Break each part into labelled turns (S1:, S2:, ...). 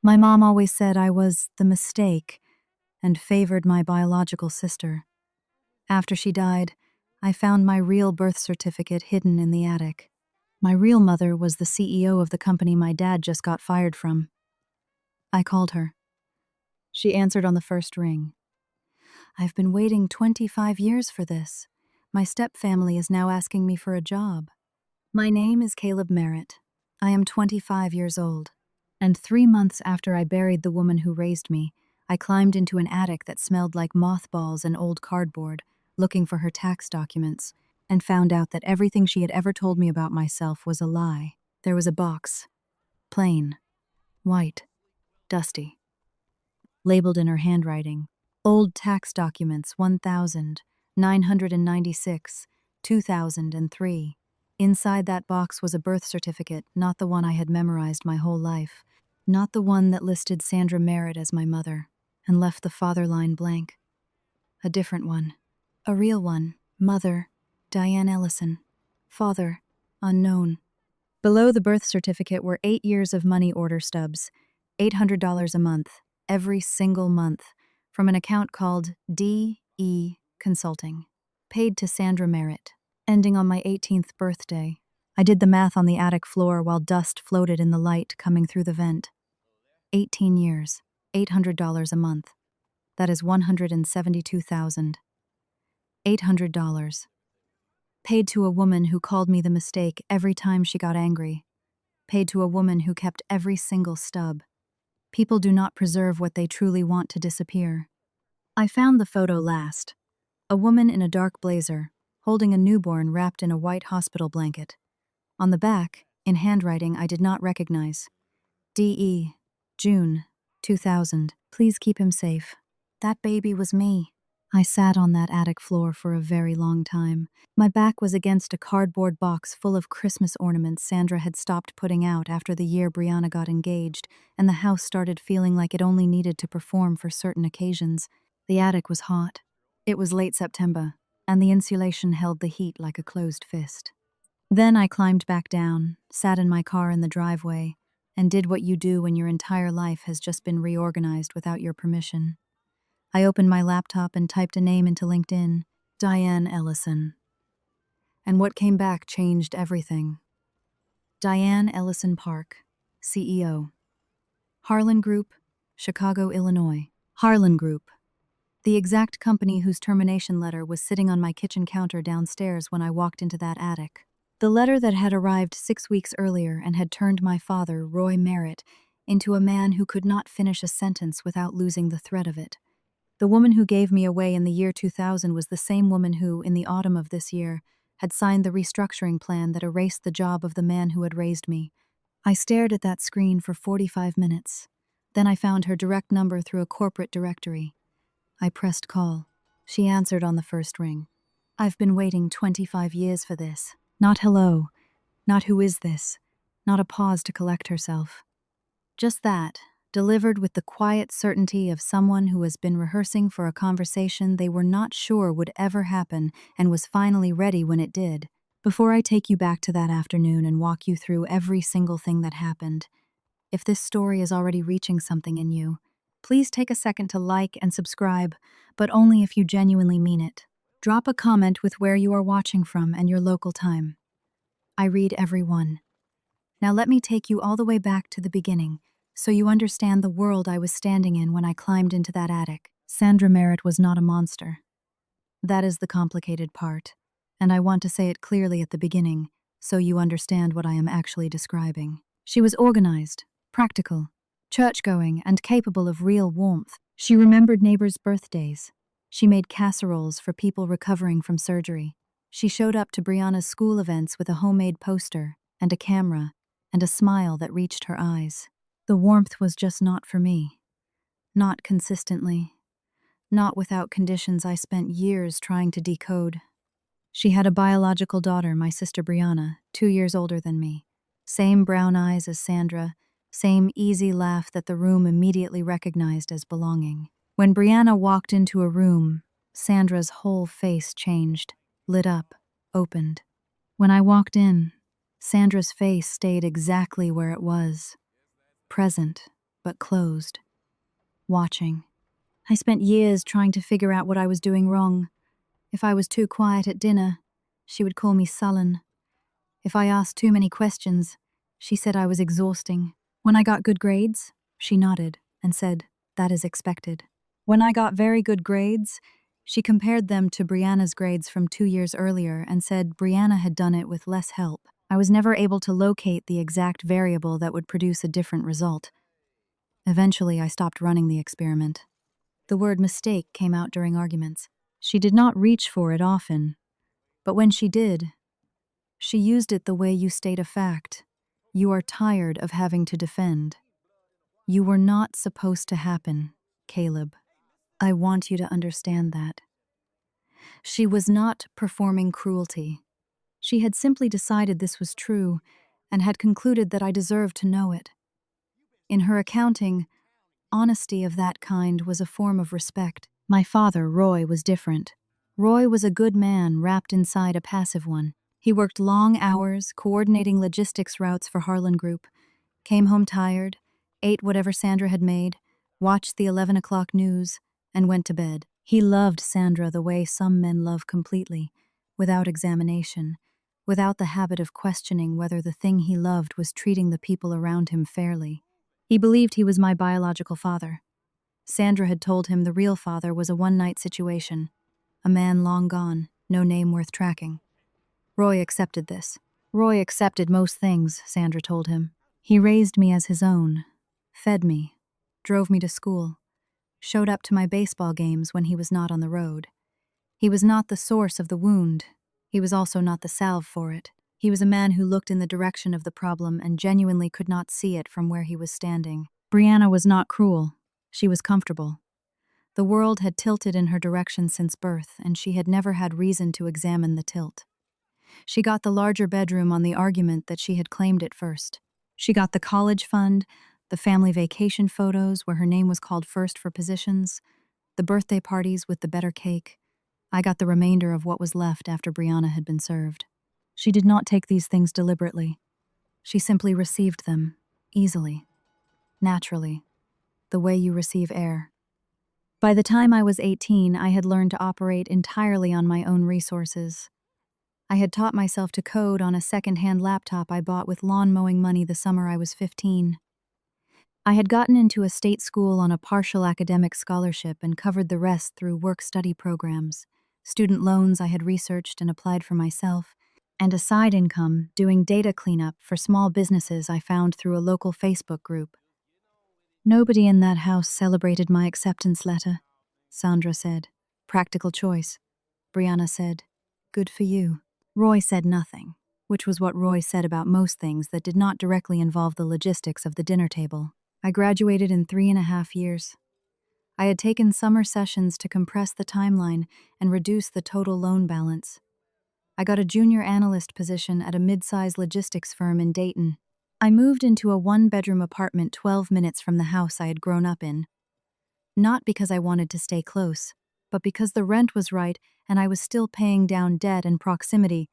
S1: My mom always said I was the mistake and favored my biological sister. After she died, I found my real birth certificate hidden in the attic. My real mother was the CEO of the company my dad just got fired from. I called her. She answered on the first ring. I've been waiting 25 years for this. My stepfamily is now asking me for a job. My name is Caleb Merritt. I am 25 years old. And 3 months after I buried the woman who raised me, I climbed into an attic that smelled like mothballs and old cardboard, looking for her tax documents, and found out that everything she had ever told me about myself was a lie. There was a box. Plain. White. Dusty. Labeled in her handwriting. Old tax documents 1996, 2003. Inside that box was a birth certificate, not the one I had memorized my whole life. Not the one that listed Sandra Merritt as my mother and left the father line blank. A different one. A real one. Mother, Diane Ellison. Father, unknown. Below the birth certificate were 8 years of money order stubs, $800 a month, every single month, from an account called D.E. Consulting. Paid to Sandra Merritt, ending on my 18th birthday. I did the math on the attic floor while dust floated in the light coming through the vent. 18 years, $800 a month. That is $172,800. Paid to a woman who called me the mistake every time she got angry. Paid to a woman who kept every single stub. People do not preserve what they truly want to disappear. I found the photo last. A woman in a dark blazer, holding a newborn wrapped in a white hospital blanket. On the back, in handwriting I did not recognize. D.E. June, 2000. Please keep him safe. That baby was me. I sat on that attic floor for a very long time. My back was against a cardboard box full of Christmas ornaments Sandra had stopped putting out after the year Brianna got engaged, and the house started feeling like it only needed to perform for certain occasions. The attic was hot. It was late September, and the insulation held the heat like a closed fist. Then I climbed back down, sat in my car in the driveway, and did what you do when your entire life has just been reorganized without your permission. I opened my laptop and typed a name into LinkedIn, Diane Ellison. And what came back changed everything. Diane Ellison Park, CEO. Harlan Group, Chicago, Illinois. Harlan Group. The exact company whose termination letter was sitting on my kitchen counter downstairs when I walked into that attic. The letter that had arrived 6 weeks earlier and had turned my father, Roy Merritt, into a man who could not finish a sentence without losing the thread of it. The woman who gave me away in the year 2000 was the same woman who, in the autumn of this year, had signed the restructuring plan that erased the job of the man who had raised me. I stared at that screen for 45 minutes. Then I found her direct number through a corporate directory. I pressed call. She answered on the first ring. I've been waiting 25 years for this. Not hello. Not who is this. Not a pause to collect herself. Just that, delivered with the quiet certainty of someone who has been rehearsing for a conversation they were not sure would ever happen and was finally ready when it did. Before I take you back to that afternoon and walk you through every single thing that happened, if this story is already reaching something in you, please take a second to like and subscribe, but only if you genuinely mean it. Drop a comment with where you are watching from and your local time. I read every one. Now let me take you all the way back to the beginning, so you understand the world I was standing in when I climbed into that attic. Sandra Merritt was not a monster. That is the complicated part, and I want to say it clearly at the beginning, so you understand what I am actually describing. She was organized, practical, church-going, and capable of real warmth. She remembered neighbors' birthdays. She made casseroles for people recovering from surgery. She showed up to Brianna's school events with a homemade poster and a camera and a smile that reached her eyes. The warmth was just not for me. Not consistently. Not without conditions I spent years trying to decode. She had a biological daughter, my sister Brianna, 2 years older than me. Same brown eyes as Sandra, same easy laugh that the room immediately recognized as belonging. When Brianna walked into a room, Sandra's whole face changed, lit up, opened. When I walked in, Sandra's face stayed exactly where it was. Present, but closed, watching. I spent years trying to figure out what I was doing wrong. If I was too quiet at dinner, she would call me sullen. If I asked too many questions, she said I was exhausting. When I got good grades, she nodded and said, "That is expected." When I got very good grades, she compared them to Brianna's grades from 2 years earlier and said Brianna had done it with less help. I was never able to locate the exact variable that would produce a different result. Eventually, I stopped running the experiment. The word mistake came out during arguments. She did not reach for it often, but when she did, she used it the way you state a fact. You are tired of having to defend. You were not supposed to happen, Caleb. I want you to understand that. She was not performing cruelty. She had simply decided this was true and had concluded that I deserved to know it. In her accounting, honesty of that kind was a form of respect. My father, Roy, was different. Roy was a good man wrapped inside a passive one. He worked long hours coordinating logistics routes for Harlan Group, came home tired, ate whatever Sandra had made, watched the 11 o'clock news, and went to bed. He loved Sandra the way some men love completely, without examination, without the habit of questioning whether the thing he loved was treating the people around him fairly. He believed he was my biological father. Sandra had told him the real father was a one-night situation, a man long gone, no name worth tracking. Roy accepted this. Roy accepted most things, Sandra told him. He raised me as his own, fed me, drove me to school, showed up to my baseball games when he was not on the road. He was not the source of the wound. He was also not the salve for it. He was a man who looked in the direction of the problem and genuinely could not see it from where he was standing. Brianna was not cruel. She was comfortable. The world had tilted in her direction since birth, and she had never had reason to examine the tilt. She got the larger bedroom on the argument that she had claimed it first. She got the college fund, the family vacation photos where her name was called first for positions, the birthday parties with the better cake. I got the remainder of what was left after Brianna had been served. She did not take these things deliberately. She simply received them, easily, naturally, the way you receive air. By the time I was 18, I had learned to operate entirely on my own resources. I had taught myself to code on a second-hand laptop I bought with lawn mowing money the summer I was 15. I had gotten into a state school on a partial academic scholarship and covered the rest through work-study programs, student loans I had researched and applied for myself, and a side income doing data cleanup for small businesses I found through a local Facebook group. Nobody in that house celebrated my acceptance letter, Sandra said. Practical choice. Brianna said, good for you. Roy said nothing, which was what Roy said about most things that did not directly involve the logistics of the dinner table. I graduated in 3.5 years. I had taken summer sessions to compress the timeline and reduce the total loan balance. I got a junior analyst position at a mid-size logistics firm in Dayton. I moved into a one-bedroom apartment 12 minutes from the house I had grown up in. Not because I wanted to stay close, but because the rent was right and I was still paying down debt, and proximity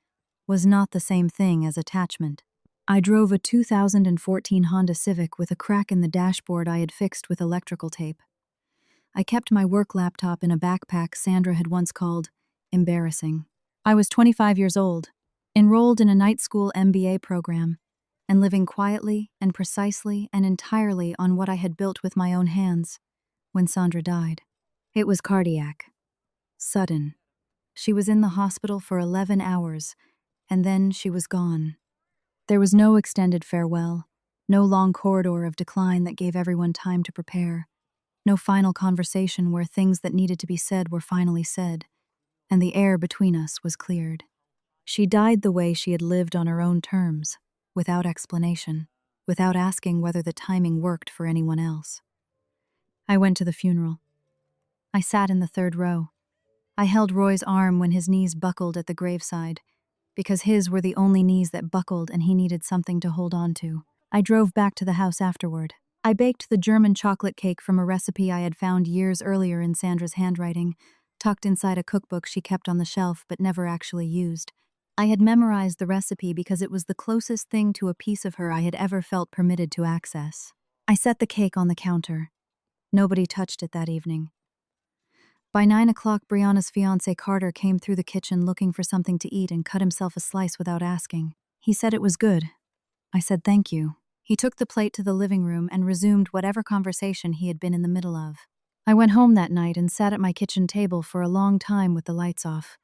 S1: was not the same thing as attachment. I drove a 2014 Honda Civic with a crack in the dashboard I had fixed with electrical tape. I kept my work laptop in a backpack Sandra had once called embarrassing. I was 25 years old, enrolled in a night school MBA program, and living quietly and precisely and entirely on what I had built with my own hands when Sandra died. It was cardiac. Sudden. She was in the hospital for 11 hours, and then she was gone. There was no extended farewell, no long corridor of decline that gave everyone time to prepare, no final conversation where things that needed to be said were finally said, and the air between us was cleared. She died the way she had lived on her own terms, without explanation, without asking whether the timing worked for anyone else. I went to the funeral. I sat in the third row. I held Roy's arm when his knees buckled at the graveside, because his were the only knees that buckled and he needed something to hold on to. I drove back to the house afterward. I baked the German chocolate cake from a recipe I had found years earlier in Sandra's handwriting, tucked inside a cookbook she kept on the shelf but never actually used. I had memorized the recipe because it was the closest thing to a piece of her I had ever felt permitted to access. I set the cake on the counter. Nobody touched it that evening. By 9 o'clock, Brianna's fiance Carter came through the kitchen looking for something to eat and cut himself a slice without asking. He said it was good. I said thank you. He took the plate to the living room and resumed whatever conversation he had been in the middle of. I went home that night and sat at my kitchen table for a long time with the lights off.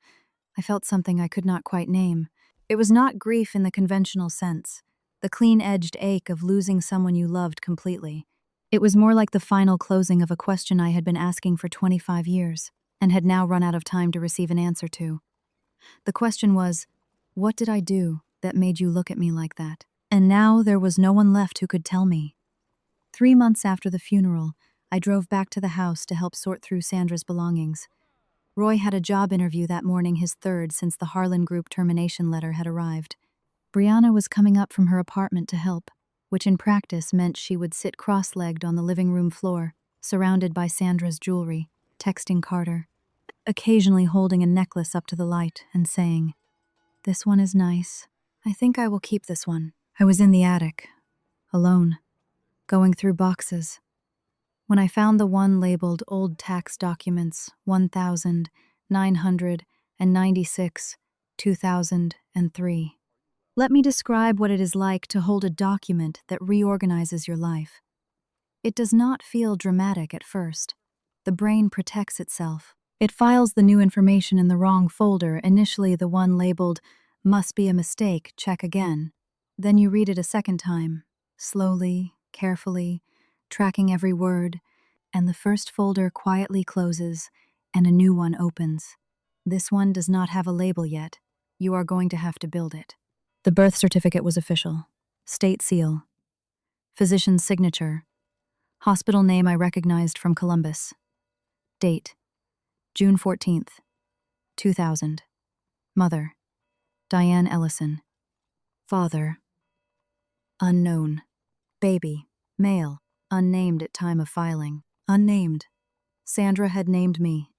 S1: I felt something I could not quite name. It was not grief in the conventional sense, the clean-edged ache of losing someone you loved completely. It was more like the final closing of a question I had been asking for 25 years and had now run out of time to receive an answer to. The question was, what did I do that made you look at me like that? And now there was no one left who could tell me. 3 months after the funeral, I drove back to the house to help sort through Sandra's belongings. Roy had a job interview that morning, his third since the Harlan Group termination letter had arrived. Brianna was coming up from her apartment to help, which in practice meant she would sit cross-legged on the living room floor, surrounded by Sandra's jewelry, texting Carter, occasionally holding a necklace up to the light and saying, "This one is nice. I think I will keep this one." I was in the attic, alone, going through boxes, when I found the one labeled Old Tax Documents 1996, 2003. Let me describe what it is like to hold a document that reorganizes your life. It does not feel dramatic at first. The brain protects itself. It files the new information in the wrong folder, initially the one labeled "Must be a mistake, check again." Then you read it a second time, slowly, carefully, tracking every word, and the first folder quietly closes and a new one opens. This one does not have a label yet. You are going to have to build it. The birth certificate was official. State seal. Physician's signature. Hospital name I recognized from Columbus. Date: June 14th, 2000. Mother: Diane Ellison. Father: unknown. Baby: male, unnamed at time of filing. Unnamed. Sandra had named me.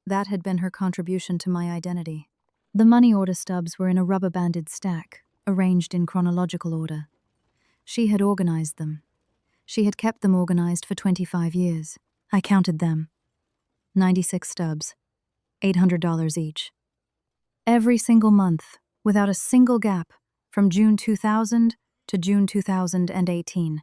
S1: That had been her contribution to my identity. The money order stubs were in a rubber-banded stack, arranged in chronological order. She had organized them. She had kept them organized for 25 years. I counted them. 96 stubs, $800 each. Every single month, without a single gap, from June 2000 to June 2018.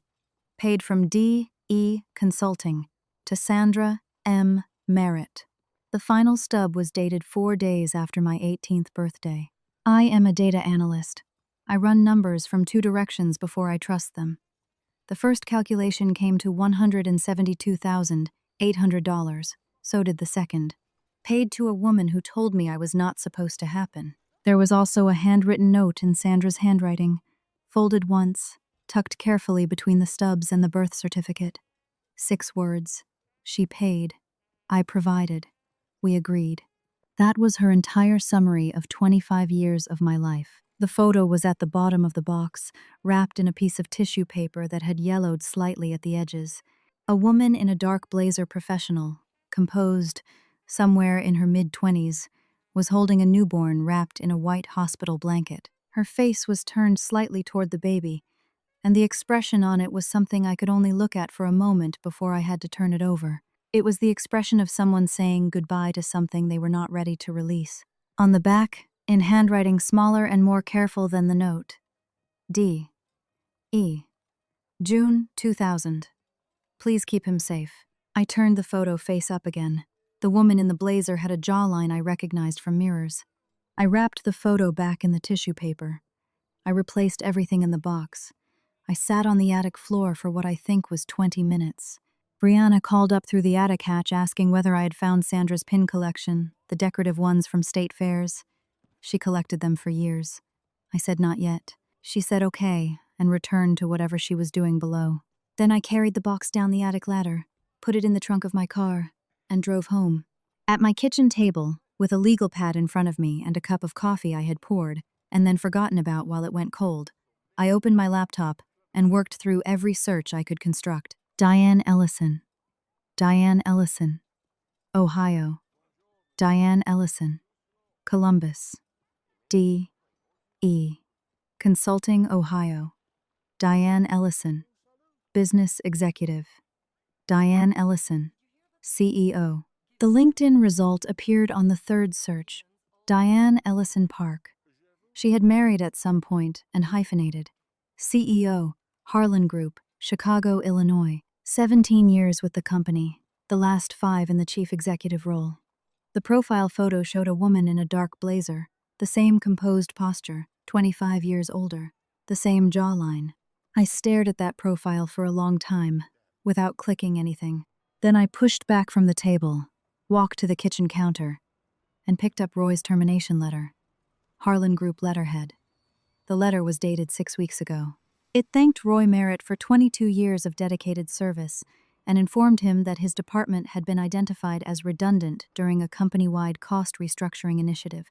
S1: Paid from D.E. Consulting to Sandra M. Merritt. The final stub was dated 4 days after my 18th birthday. I am a data analyst. I run numbers from 2 directions before I trust them. The first calculation came to $172,800. So did the second. Paid to a woman who told me I was not supposed to happen. There was also a handwritten note in Sandra's handwriting, folded once, tucked carefully between the stubs and the birth certificate. 6 words. She paid. I provided. We agreed. That was her entire summary of 25 years of my life. The photo was at the bottom of the box, wrapped in a piece of tissue paper that had yellowed slightly at the edges. A woman in a dark blazer, professional, composed, somewhere in her mid-20s, was holding a newborn wrapped in a white hospital blanket. Her face was turned slightly toward the baby, and the expression on it was something I could only look at for a moment before I had to turn it over. It was the expression of someone saying goodbye to something they were not ready to release. On the back, in handwriting smaller and more careful than the note, D.E. June 2000. Please keep him safe. I turned the photo face up again. The woman in the blazer had a jawline I recognized from mirrors. I wrapped the photo back in the tissue paper. I replaced everything in the box. I sat on the attic floor for what I think was 20 minutes. Brianna called up through the attic hatch asking whether I had found Sandra's pin collection, the decorative ones from state fairs. She collected them for years. I said not yet. She said okay, and returned to whatever she was doing below. Then I carried the box down the attic ladder, put it in the trunk of my car, and drove home. At my kitchen table, with a legal pad in front of me and a cup of coffee I had poured, and then forgotten about while it went cold, I opened my laptop and worked through every search I could construct. Diane Ellison. Diane Ellison. Ohio. Diane Ellison. Columbus. D.E. Consulting, Ohio. Diane Ellison. business executive. Diane Ellison, CEO. The LinkedIn result appeared on the third search. Diane Ellison Park. She had married at some point and hyphenated. CEO, Harlan Group, Chicago, Illinois. 17 years with the company, the last 5 in the chief executive role. The profile photo showed a woman in a dark blazer, the same composed posture, 25 years older, the same jawline. I stared at that profile for a long time, without clicking anything. Then I pushed back from the table, walked to the kitchen counter, and picked up Roy's termination letter. Harlan Group letterhead. The letter was dated 6 weeks ago. It thanked Roy Merritt for 22 years of dedicated service and informed him that his department had been identified as redundant during a company-wide cost restructuring initiative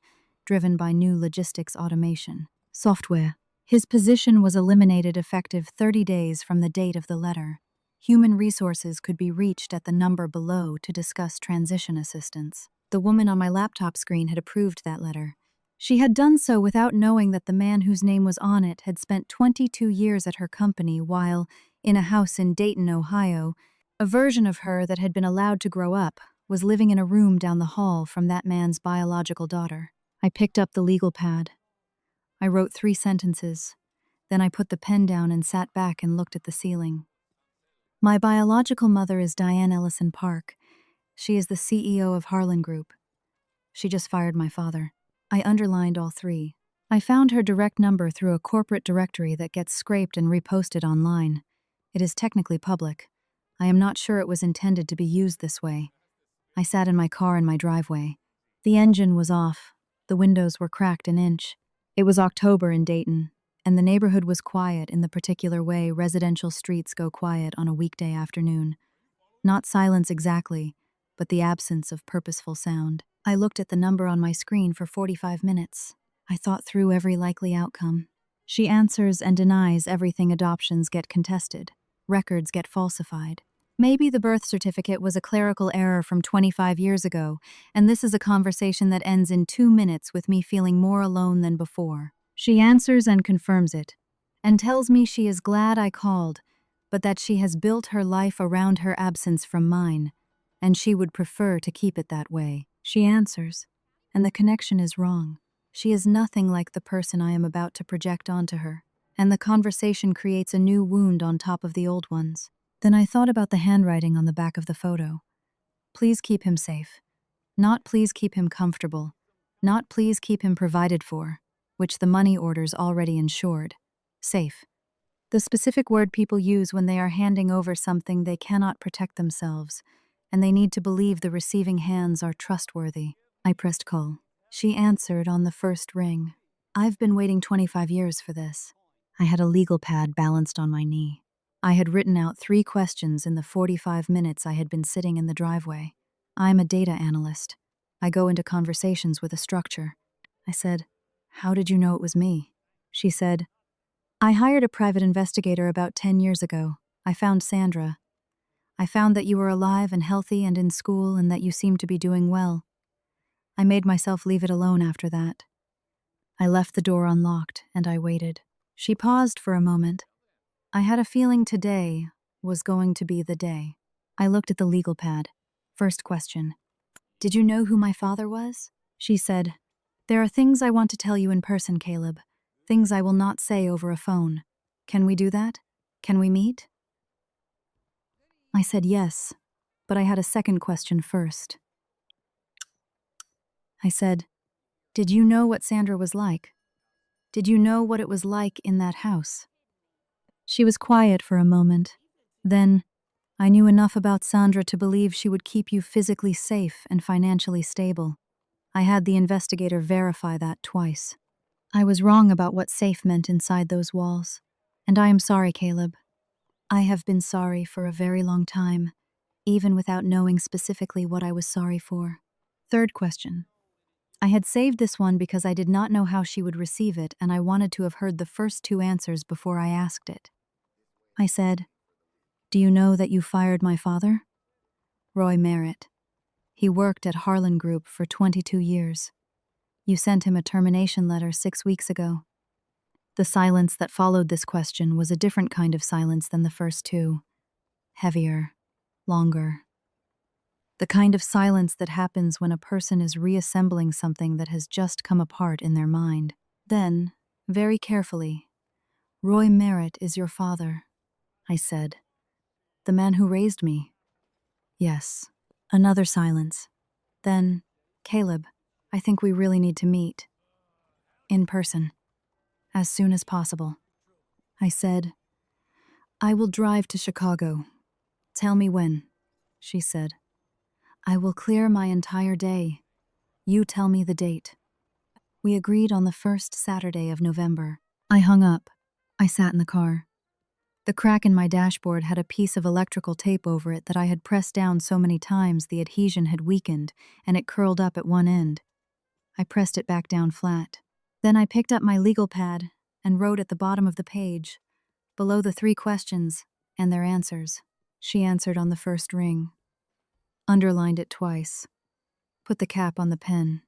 S1: driven by new logistics automation software. His position was eliminated effective 30 days from the date of the letter. Human resources could be reached at the number below to discuss transition assistance. The woman on my laptop screen had approved that letter. She had done so without knowing that the man whose name was on it had spent 22 years at her company while, in a house in Dayton, Ohio, a version of her that had been allowed to grow up was living in a room down the hall from that man's biological daughter. I picked up the legal pad. I wrote 3 sentences. Then I put the pen down and sat back and looked at the ceiling. My biological mother is Diane Ellison Park. She is the CEO of Harlan Group. She just fired my father. I underlined all 3. I found her direct number through a corporate directory that gets scraped and reposted online. It is technically public. I am not sure it was intended to be used this way. I sat in my car in my driveway. The engine was off. The windows were cracked an inch. It was October in Dayton, and the neighborhood was quiet in the particular way residential streets go quiet on a weekday afternoon. Not silence exactly, but the absence of purposeful sound. I looked at the number on my screen for 45 minutes. I thought through every likely outcome. She answers and denies everything. Adoptions get contested. Records get falsified. Maybe the birth certificate was a clerical error from 25 years ago, and this is a conversation that ends in 2 minutes with me feeling more alone than before. She answers and confirms it, and tells me she is glad I called, but that she has built her life around her absence from mine, and she would prefer to keep it that way. She answers, and the connection is wrong. She is nothing like the person I am about to project onto her, and the conversation creates a new wound on top of the old ones. Then I thought about the handwriting on the back of the photo. Please keep him safe. Not please keep him comfortable. Not please keep him provided for, which the money orders already ensured. Safe. The specific word people use when they are handing over something they cannot protect themselves, and they need to believe the receiving hands are trustworthy. I pressed call. She answered on the first ring. I've been waiting 25 years for this. I had a legal pad balanced on my knee. I had written out 3 questions in the 45 minutes I had been sitting in the driveway. I'm a data analyst. I go into conversations with a structure. I said, "How did you know it was me?" She said, "I hired a private investigator about 10 years ago. I found Sandra. I found that you were alive and healthy and in school and that you seemed to be doing well. I made myself leave it alone after that. I left the door unlocked and I waited." She paused for a moment. I had a feeling today was going to be the day. I looked at the legal pad. First question. "Did you know who my father was?" She said, "There are things I want to tell you in person, Caleb. Things I will not say over a phone. Can we do that? Can we meet?" I said yes, but I had a second question first. I said, "Did you know what Sandra was like? Did you know what it was like in that house?" She was quiet for a moment. Then, "I knew enough about Sandra to believe she would keep you physically safe and financially stable. I had the investigator verify that twice. I was wrong about what safe meant inside those walls. And I am sorry, Caleb. I have been sorry for a very long time, even without knowing specifically what I was sorry for." Third question. I had saved this one because I did not know how she would receive it, and I wanted to have heard the first 2 answers before I asked it. I said, "Do you know that you fired my father?" "Roy Merritt. He worked at Harlan Group for 22 years. You sent him a termination letter 6 weeks ago." The silence that followed this question was a different kind of silence than the first two. Heavier, longer. The kind of silence that happens when a person is reassembling something that has just come apart in their mind. Then, very carefully, "Roy Merritt is your father," I said. "The man who raised me." "Yes." Another silence. Then, "Caleb, I think we really need to meet. In person. As soon as possible." I said, "I will drive to Chicago. Tell me when," she said. "I will clear my entire day. You tell me the date." We agreed on the first Saturday of November. I hung up. I sat in the car. The crack in my dashboard had a piece of electrical tape over it that I had pressed down so many times the adhesion had weakened and it curled up at one end. I pressed it back down flat. Then I picked up my legal pad and wrote at the bottom of the page, below the 3 questions and their answers. She answered on the first ring. Underlined it twice. Put the cap on the pen.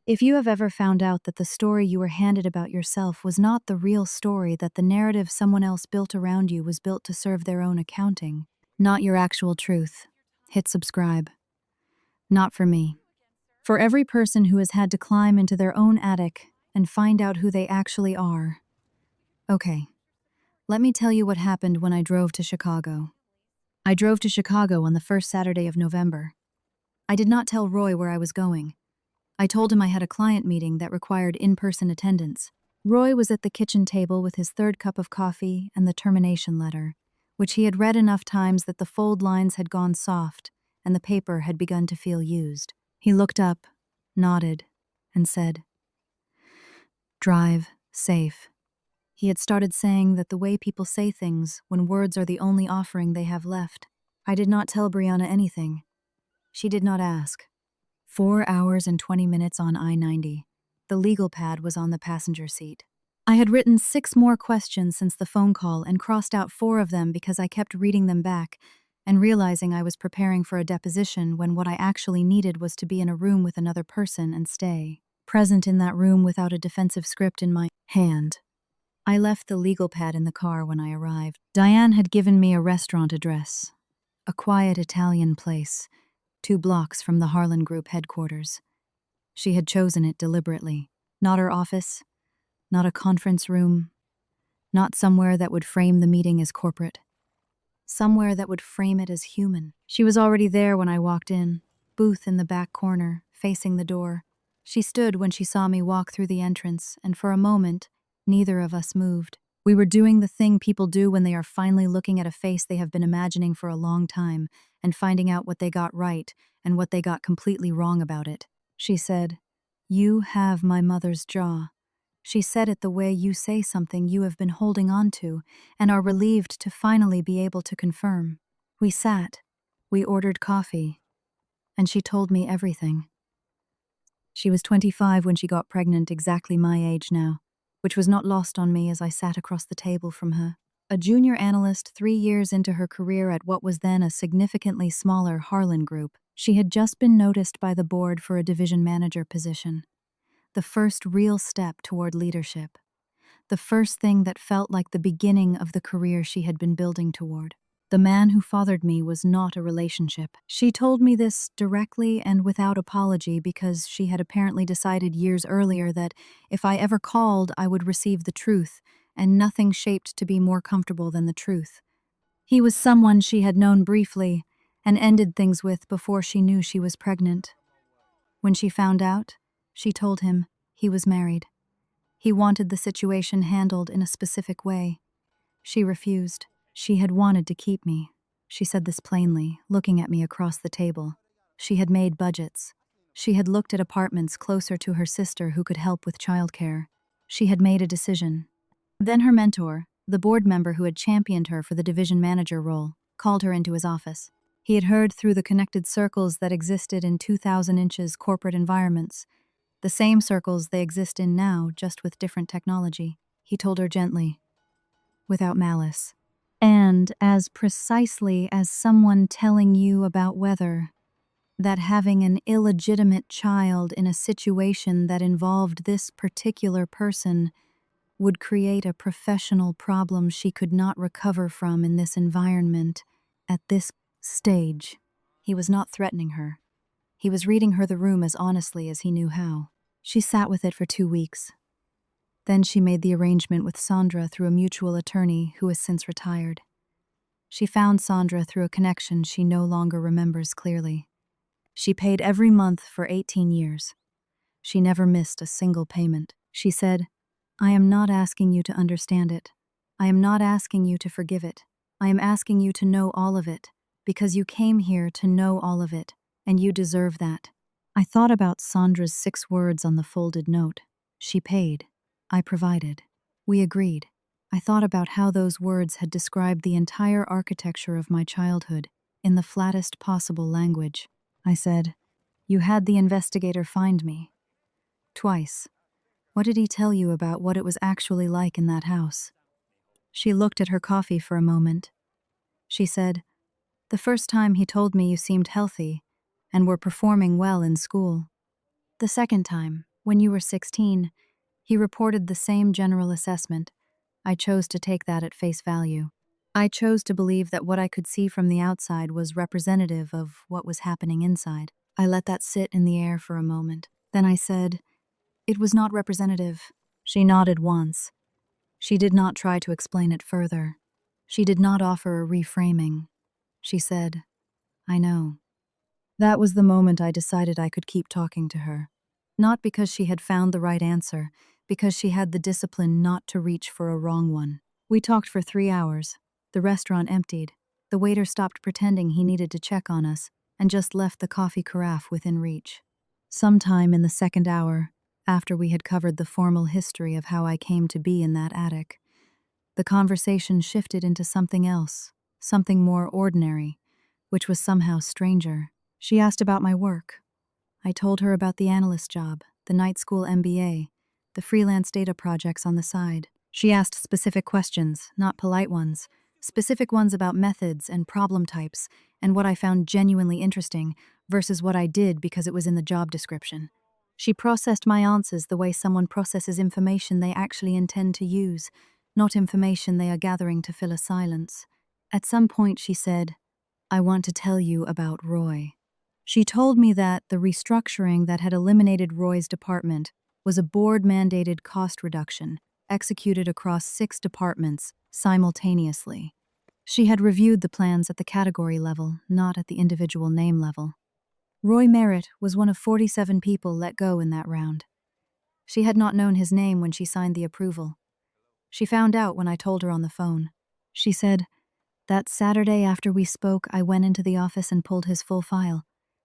S1: If you have ever found out that the story you were handed about yourself was not the real story, that the narrative someone else built around you was built to serve their own accounting, not your actual truth, hit subscribe. Not for me. For every person who has had to climb into their own attic and find out who they actually are. Okay, let me tell you what happened when I drove to Chicago. I drove to Chicago on the first Saturday of November. I did not tell Roy where I was going. I told him I had a client meeting that required in-person attendance. Roy was at the kitchen table with his 3rd cup of coffee and the termination letter, which he had read enough times that the fold lines had gone soft and the paper had begun to feel used. He looked up, nodded, and said, "Drive safe." He had started saying that the way people say things when words are the only offering they have left. I did not tell Brianna anything. She did not ask. 4 hours and 20 minutes on I-90. The legal pad was on the passenger seat. I had written 6 more questions since the phone call and crossed out 4 of them because I kept reading them back and realizing I was preparing for a deposition when what I actually needed was to be in a room with another person and stay present in that room without a defensive script in my hand. I left the legal pad in the car when I arrived. Diane had given me a restaurant address, a quiet Italian place, 2 blocks from the Harlan Group headquarters. She had chosen it deliberately. Not her office, not a conference room, not somewhere that would frame the meeting as corporate. Somewhere that would frame it as human. She was already there when I walked in, booth in the back corner, facing the door. She stood when she saw me walk through the entrance, and for a moment, neither of us moved. We were doing the thing people do when they are finally looking at a face they have been imagining for a long time and finding out what they got right and what they got completely wrong about it. She said, "You have my mother's jaw." She said it the way you say something you have been holding on to and are relieved to finally be able to confirm. We sat. We ordered coffee. And she told me everything. She was 25 when she got pregnant, exactly my age now, which was not lost on me as I sat across the table from her. A junior analyst 3 years into her career at what was then a significantly smaller Harlan Group, she had just been noticed by the board for a division manager position. The first real step toward leadership. The first thing that felt like the beginning of the career she had been building toward. The man who fathered me was not a relationship. She told me this directly and without apology because she had apparently decided years earlier that if I ever called, I would receive the truth, and nothing shaped to be more comfortable than the truth. He was someone she had known briefly and ended things with before she knew she was pregnant. When she found out, she told him he was married. He wanted the situation handled in a specific way. She refused. She had wanted to keep me. She said this plainly, looking at me across the table. She had made budgets. She had looked at apartments closer to her sister who could help with childcare. She had made a decision. Then her mentor, the board member who had championed her for the division manager role, called her into his office. He had heard through the connected circles that existed in 2,000 inches corporate environments, the same circles they exist in now, just with different technology. He told her gently, without malice, and as precisely as someone telling you about whether that having an illegitimate child in a situation that involved this particular person would create a professional problem she could not recover from in this environment at this stage. He was not threatening her. He was reading her the room as honestly as he knew how. She sat with it for 2 weeks. Then she made the arrangement with Sandra through a mutual attorney who has since retired. She found Sandra through a connection she no longer remembers clearly. She paid every month for 18 years. She never missed a single payment. She said, "I am not asking you to understand it. I am not asking you to forgive it. I am asking you to know all of it, because you came here to know all of it, and you deserve that." I thought about Sandra's 6 words on the folded note. She paid. I provided. We agreed. I thought about how those words had described the entire architecture of my childhood in the flattest possible language. I said, "You had the investigator find me. Twice. What did he tell you about what it was actually like in that house?" She looked at her coffee for a moment. She said, "The first time he told me you seemed healthy and were performing well in school. The second time, when you were 16, he reported the same general assessment. I chose to take that at face value. I chose to believe that what I could see from the outside was representative of what was happening inside. I let that sit in the air for a moment. Then I said, 'It was not representative.'" She nodded once. She did not try to explain it further. She did not offer a reframing. She said, "I know." That was the moment I decided I could keep talking to her. Not because she had found the right answer, because she had the discipline not to reach for a wrong one. We talked for 3 hours. The restaurant emptied. The waiter stopped pretending he needed to check on us and just left the coffee carafe within reach. Sometime in the second hour, after we had covered the formal history of how I came to be in that attic, the conversation shifted into something else, something more ordinary, which was somehow stranger. She asked about my work. I told her about the analyst job, the night school MBA, the freelance data projects on the side. She asked specific questions, not polite ones, specific ones about methods and problem types and what I found genuinely interesting versus what I did because it was in the job description. She processed my answers the way someone processes information they actually intend to use, not information they are gathering to fill a silence. At some point she said, "I want to tell you about Roy." She told me that the restructuring that had eliminated Roy's department was a board-mandated cost reduction executed across 6 departments simultaneously. She had reviewed the plans at the category level, not at the individual name level. Roy Merritt was one of 47 people let go in that round. She had not known his name when she signed the approval. She found out when I told her on the phone. She said, "That Saturday after we spoke, I went into the office and pulled his full file.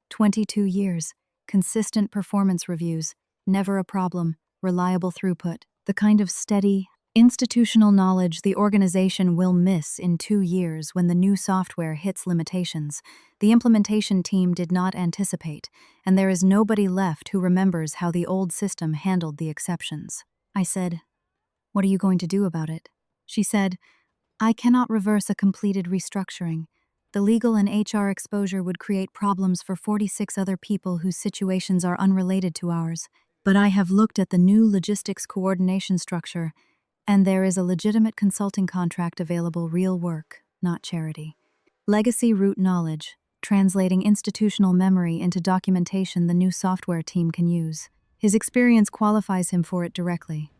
S1: 22 years, consistent performance reviews, never a problem, reliable throughput, the kind of steady, institutional knowledge the organization will miss in 2 years when the new software hits limitations. The implementation team did not anticipate, and there is nobody left who remembers how the old system handled the exceptions." I said, "What are you going to do about it?" She said, "I cannot reverse a completed restructuring. The legal and HR exposure would create problems for 46 other people whose situations are unrelated to ours. But I have looked at the new logistics coordination structure, and there is a legitimate consulting contract available, real work, not charity. Legacy root knowledge, translating institutional memory into documentation the new software team can use. His experience qualifies him for it directly.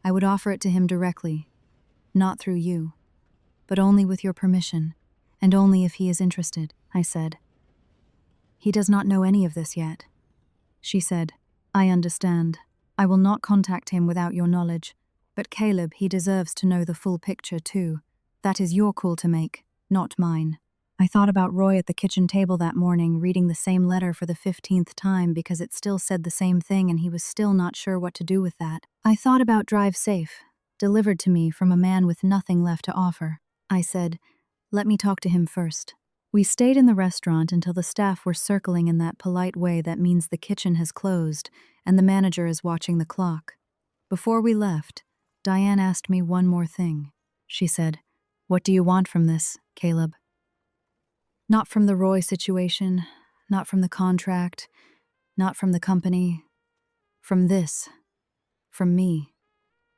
S1: I would offer it to him directly, not through you, but only with your permission, and only if he is interested," I said. "He does not know any of this yet." She said, "I understand. I will not contact him without your knowledge. But Caleb, he deserves to know the full picture too. That is your call to make, not mine." I thought about Roy at the kitchen table that morning, reading the same letter for the 15th time because it still said the same thing and he was still not sure what to do with that. I thought about Drive Safe, delivered to me from a man with nothing left to offer. I said, "Let me talk to him first." We stayed in the restaurant until the staff were circling in that polite way that means the kitchen has closed and the manager is watching the clock. Before we left, Diane asked me one more thing. She said, "What do you want from this, Caleb?" Not from the Roy situation, not from the contract, not from the company. From this. From me.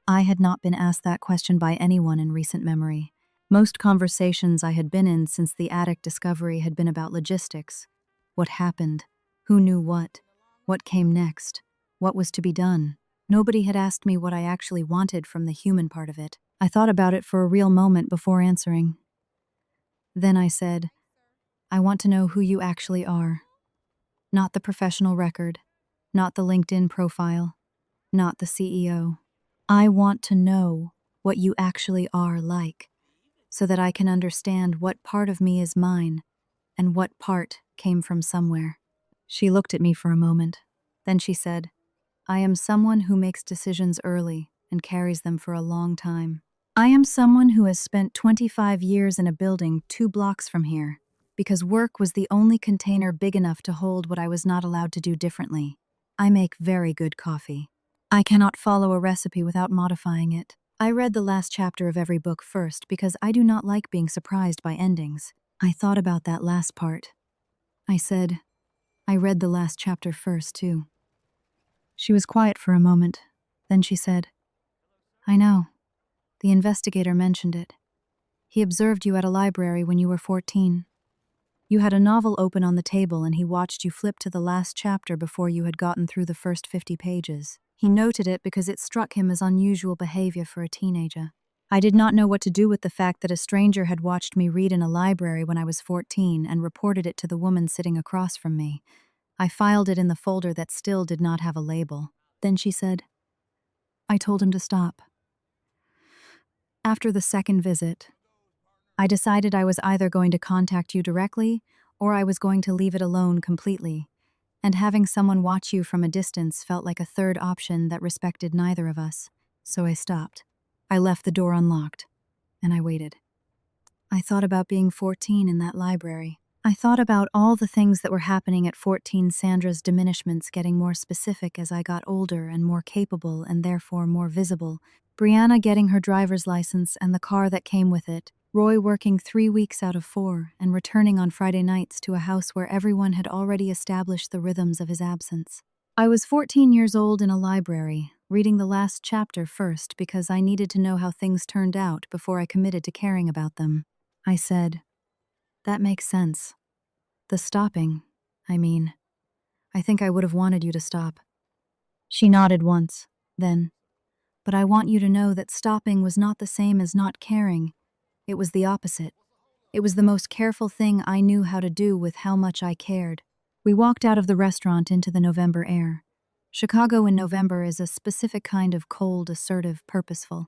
S1: I had not been asked that question by anyone in recent memory. Most conversations I had been in since the attic discovery had been about logistics. What happened? Who knew what? What came next? What was to be done? Nobody had asked me what I actually wanted from the human part of it. I thought about it for a real moment before answering. Then I said, I want to know who you actually are. Not the professional record, not the LinkedIn profile, not the CEO. I want to know what you actually are like, so that I can understand what part of me is mine and what part came from somewhere. She looked at me for a moment. Then she said, I am someone who makes decisions early and carries them for a long time. I am someone who has spent 25 years in a building 2 blocks from here, because work was the only container big enough to hold what I was not allowed to do differently. I make very good coffee. I cannot follow a recipe without modifying it. I read the last chapter of every book first because I do not like being surprised by endings. I thought about that last part. I said, I read the last chapter first, too. She was quiet for a moment. Then she said, I know. The investigator mentioned it. He observed you at a library when you were 14. You had a novel open on the table and he watched you flip to the last chapter before you had gotten through the first 50 pages. He noted it because it struck him as unusual behavior for a teenager. I did not know what to do with the fact that a stranger had watched me read in a library when I was 14 and reported it to the woman sitting across from me. I filed it in the folder that still did not have a label. Then she said, I told him to stop. After the second visit, I decided I was either going to contact you directly or I was going to leave it alone completely, and having someone watch you from a distance felt like a third option that respected neither of us, so I stopped. I left the door unlocked, and I waited. I thought about being 14 in that library. I thought about all the things that were happening at 14, Sandra's diminishments getting more specific as I got older and more capable and therefore more visible, Brianna getting her driver's license and the car that came with it, Roy working 3 weeks out of 4 and returning on Friday nights to a house where everyone had already established the rhythms of his absence. I was 14 years old in a library, reading the last chapter first because I needed to know how things turned out before I committed to caring about them. I said, that makes sense. The stopping, I mean. I think I would have wanted you to stop. She nodded once, then. But I want you to know that stopping was not the same as not caring. It was the opposite. It was the most careful thing I knew how to do with how much I cared. We walked out of the restaurant into the November air. Chicago in November is a specific kind of cold, assertive, purposeful,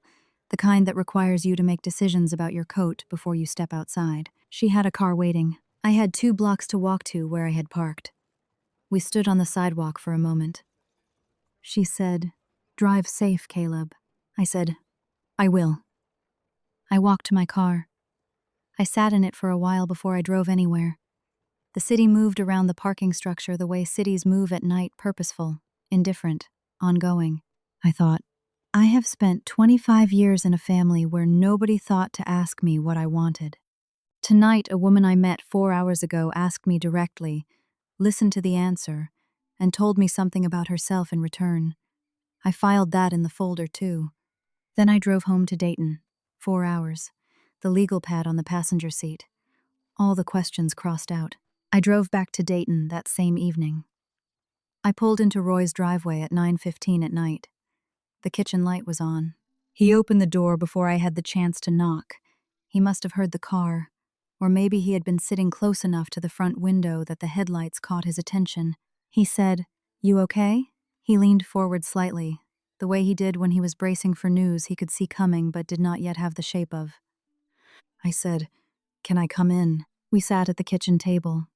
S1: the kind that requires you to make decisions about your coat before you step outside. She had a car waiting. I had 2 blocks to walk to where I had parked. We stood on the sidewalk for a moment. She said, drive safe, Caleb. I said, I will. I walked to my car. I sat in it for a while before I drove anywhere. The city moved around the parking structure the way cities move at night, purposeful, indifferent, ongoing. I thought, I have spent 25 years in a family where nobody thought to ask me what I wanted. Tonight, a woman I met 4 hours ago asked me directly, listened to the answer, and told me something about herself in return. I filed that in the folder, too. Then I drove home to Dayton. 4 hours. The legal pad on the passenger seat. All the questions crossed out. I drove back to Dayton that same evening. I pulled into Roy's driveway at 9:15 at night. The kitchen light was on. He opened the door before I had the chance to knock. He must have heard the car, or maybe he had been sitting close enough to the front window that the headlights caught his attention. He said, "You okay?" He leaned forward slightly, the way he did when he was bracing for news he could see coming but did not yet have the shape of. I said, "Can I come in?" We sat at the kitchen table.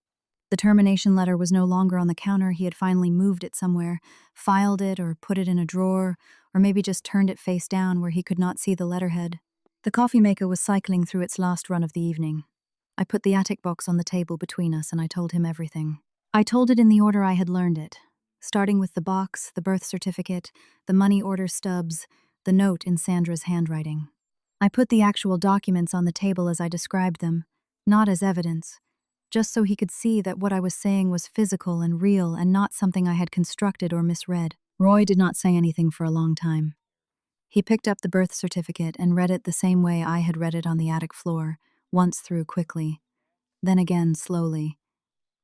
S1: The termination letter was no longer on the counter. He had finally moved it somewhere, filed it or put it in a drawer, or maybe just turned it face down where he could not see the letterhead. The coffee maker was cycling through its last run of the evening. I put the attic box on the table between us and I told him everything. I told it in the order I had learned it, starting with the box, the birth certificate, the money order stubs, the note in Sandra's handwriting. I put the actual documents on the table as I described them, not as evidence, just so he could see that what I was saying was physical and real and not something I had constructed or misread. Roy did not say anything for a long time. He picked up the birth certificate and read it the same way I had read it on the attic floor, once through quickly, then again slowly,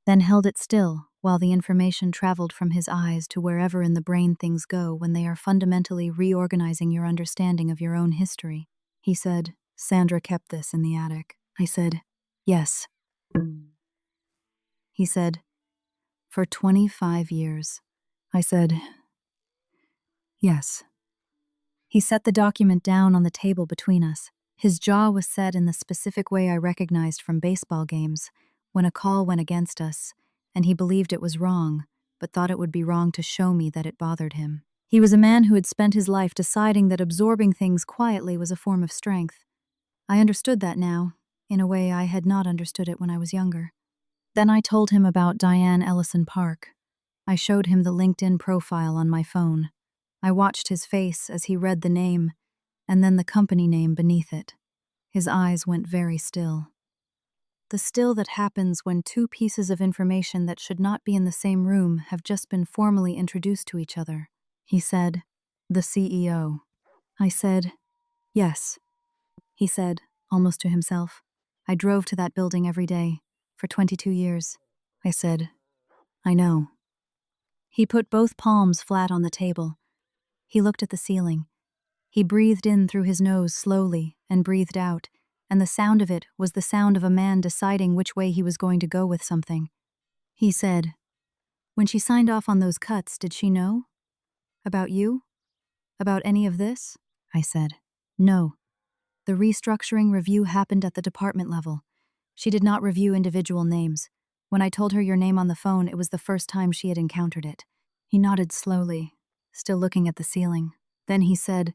S1: then held it still while the information traveled from his eyes to wherever in the brain things go when they are fundamentally reorganizing your understanding of your own history. He said, "Sandra kept this in the attic." I said, "Yes." He said, "For 25 years." I said, "Yes." He set the document down on the table between us. His jaw was set in the specific way I recognized from baseball games, when a call went against us, and he believed it was wrong, but thought it would be wrong to show me that it bothered him. He was a man who had spent his life deciding that absorbing things quietly was a form of strength. I understood that now, in a way I had not understood it when I was younger. Then I told him about Diane Ellison Park. I showed him the LinkedIn profile on my phone. I watched his face as he read the name, and then the company name beneath it. His eyes went very still. The still that happens when two pieces of information that should not be in the same room have just been formally introduced to each other. He said, "The CEO." I said, "Yes." He said, almost to himself, "I drove to that building every day, for 22 years. I said, "I know." He put both palms flat on the table. He looked at the ceiling. He breathed in through his nose slowly and breathed out, and the sound of it was the sound of a man deciding which way he was going to go with something. He said, "When she signed off on those cuts, did she know? About you? About any of this?" I said, "No. The restructuring review happened at the department level. She did not review individual names. When I told her your name on the phone, it was the first time she had encountered it." He nodded slowly, still looking at the ceiling. Then he said,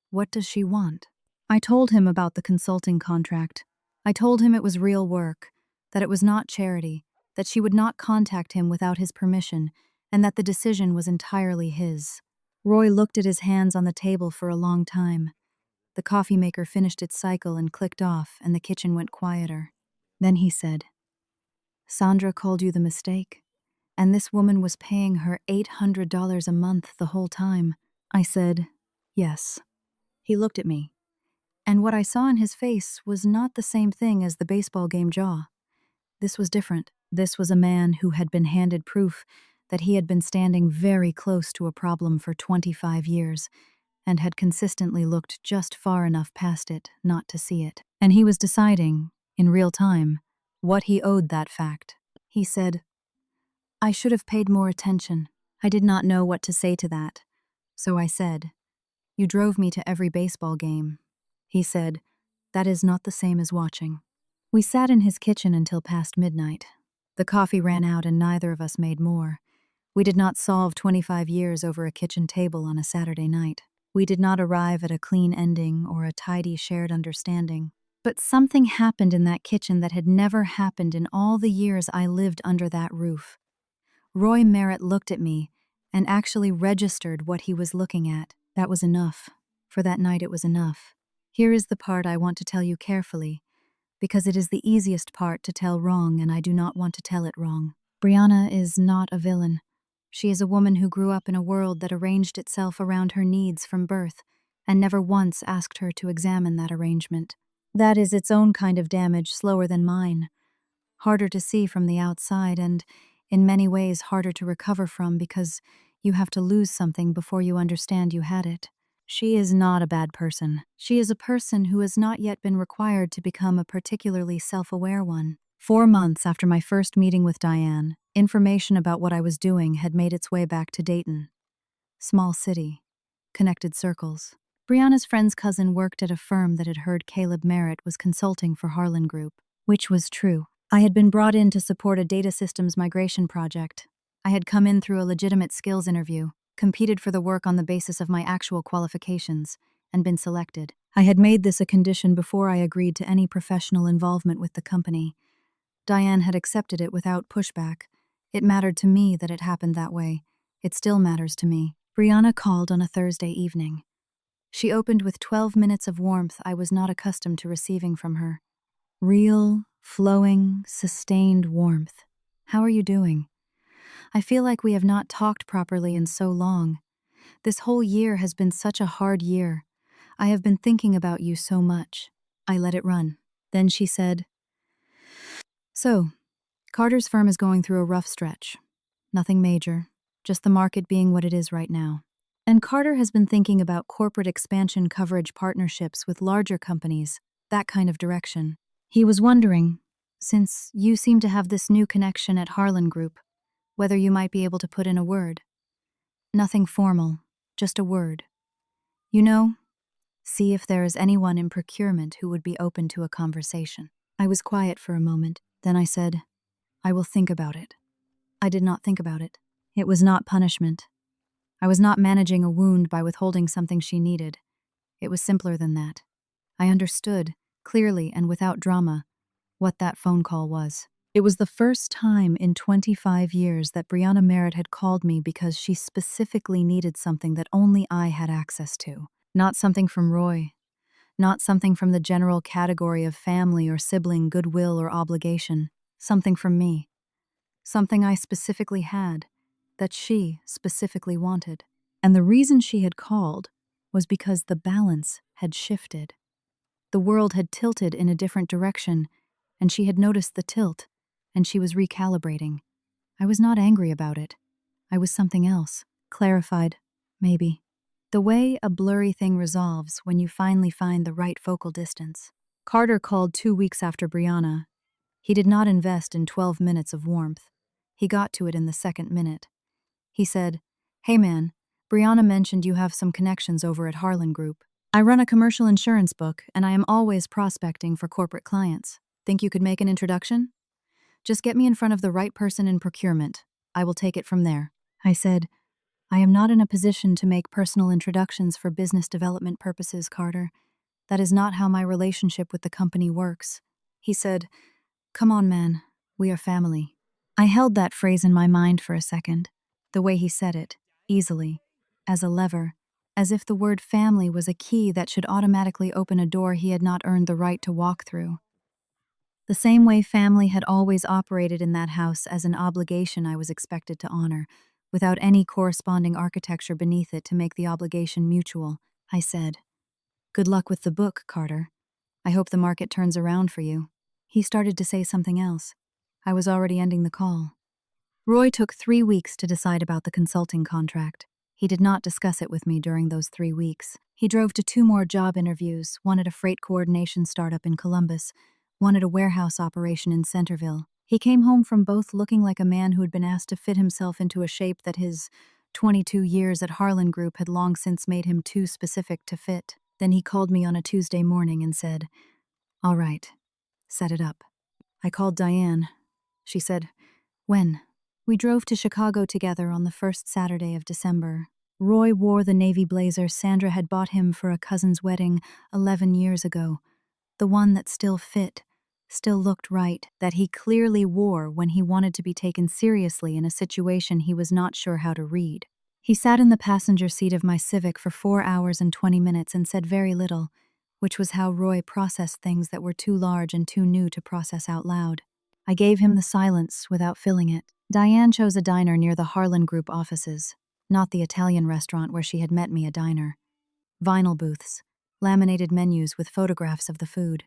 S1: "What does she want?" I told him about the consulting contract. I told him it was real work, that it was not charity, that she would not contact him without his permission, and that the decision was entirely his. Roy looked at his hands on the table for a long time. The coffee maker finished its cycle and clicked off, and the kitchen went quieter. Then he said, "Sandra called you the mistake, and this woman was paying her $800 a month the whole time." I said, "Yes." He looked at me, and what I saw in his face was not the same thing as the baseball game jaw. This was different. This was a man who had been handed proof that he had been standing very close to a problem for 25 years, and had consistently looked just far enough past it not to see it. And he was deciding, in real time, what he owed that fact. He said, "I should have paid more attention." I did not know what to say to that. So I said, "You drove me to every baseball game." He said, "That is not the same as watching." We sat in his kitchen until past midnight. The coffee ran out and neither of us made more. We did not solve 25 years over a kitchen table on a Saturday night. We did not arrive at a clean ending or a tidy shared understanding. But something happened in that kitchen that had never happened in all the years I lived under that roof. Roy Merritt looked at me and actually registered what he was looking at. That was enough. For that night it was enough. Here is the part I want to tell you carefully, because it is the easiest part to tell wrong and I do not want to tell it wrong. Brianna is not a villain. She is a woman who grew up in a world that arranged itself around her needs from birth and never once asked her to examine that arrangement. That is its own kind of damage, slower than mine. Harder to see from the outside and, in many ways, harder to recover from because you have to lose something before you understand you had it. She is not a bad person. She is a person who has not yet been required to become a particularly self-aware one. 4 months after my first meeting with Diane, information about what I was doing had made its way back to Dayton. Small city. Connected circles. Brianna's friend's cousin worked at a firm that had heard Caleb Merritt was consulting for Harlan Group, which was true. I had been brought in to support a data systems migration project. I had come in through a legitimate skills interview, competed for the work on the basis of my actual qualifications, and been selected. I had made this a condition before I agreed to any professional involvement with the company. Diane had accepted it without pushback. It mattered to me that it happened that way. It still matters to me. Brianna called on a Thursday evening. She opened with 12 minutes of warmth I was not accustomed to receiving from her. Real, flowing, sustained warmth. "How are you doing? I feel like we have not talked properly in so long. This whole year has been such a hard year. I have been thinking about you so much. I let it run. Then she said, So, Carter's firm is going through a rough stretch. Nothing major, just the market being what it is right now. And Carter has been thinking about corporate expansion coverage partnerships with larger companies, that kind of direction. He was wondering, since you seem to have this new connection at Harlan Group, whether you might be able to put in a word. Nothing formal, just a word. You know, see if there is anyone in procurement who would be open to a conversation. I was quiet for a moment, then I said, I will think about it. I did not think about it. It was not punishment. I was not managing a wound by withholding something she needed. It was simpler than that. I understood, clearly and without drama, what that phone call was. It was the first time in 25 years that Brianna Merritt had called me because she specifically needed something that only I had access to. Not something from Roy. Not something from the general category of family or sibling goodwill or obligation. Something from me. Something I specifically had, that she specifically wanted. And the reason she had called was because the balance had shifted. The world had tilted in a different direction, and she had noticed the tilt, and she was recalibrating. I was not angry about it. I was something else. Clarified, maybe. The way a blurry thing resolves when you finally find the right focal distance. Carter called 2 weeks after Brianna. He did not invest in 12 minutes of warmth. He got to it in the second minute. He said, Hey man, Brianna mentioned you have some connections over at Harlan Group. I run a commercial insurance book, and I am always prospecting for corporate clients. Think you could make an introduction? Just get me in front of the right person in procurement. I will take it from there. I said, I am not in a position to make personal introductions for business development purposes, Carter. That is not how my relationship with the company works. He said, Come on, man. We are family. I held that phrase in my mind for a second, the way he said it, easily, as a lever, as if the word family was a key that should automatically open a door he had not earned the right to walk through. The same way family had always operated in that house as an obligation I was expected to honor, without any corresponding architecture beneath it to make the obligation mutual. I said, Good luck with the book, Carter. I hope the market turns around for you. He started to say something else. I was already ending the call. Roy took 3 weeks to decide about the consulting contract. He did not discuss it with me during those 3 weeks. He drove to 2 more job interviews, one at a freight coordination startup in Columbus, one at a warehouse operation in Centerville. He came home from both looking like a man who had been asked to fit himself into a shape that his 22 years at Harlan Group had long since made him too specific to fit. Then he called me on a Tuesday morning and said, All right, set it up. I called Diane. She said, When? We drove to Chicago together on the first Saturday of December. Roy wore the navy blazer Sandra had bought him for a cousin's wedding 11 years ago, the one that still fit, still looked right, that he clearly wore when he wanted to be taken seriously in a situation he was not sure how to read. He sat in the passenger seat of my Civic for 4 hours and 20 minutes and said very little, which was how Roy processed things that were too large and too new to process out loud. I gave him the silence without filling it. Diane chose a diner near the Harlan Group offices, not the Italian restaurant where she had met me, a diner. Vinyl booths, laminated menus with photographs of the food.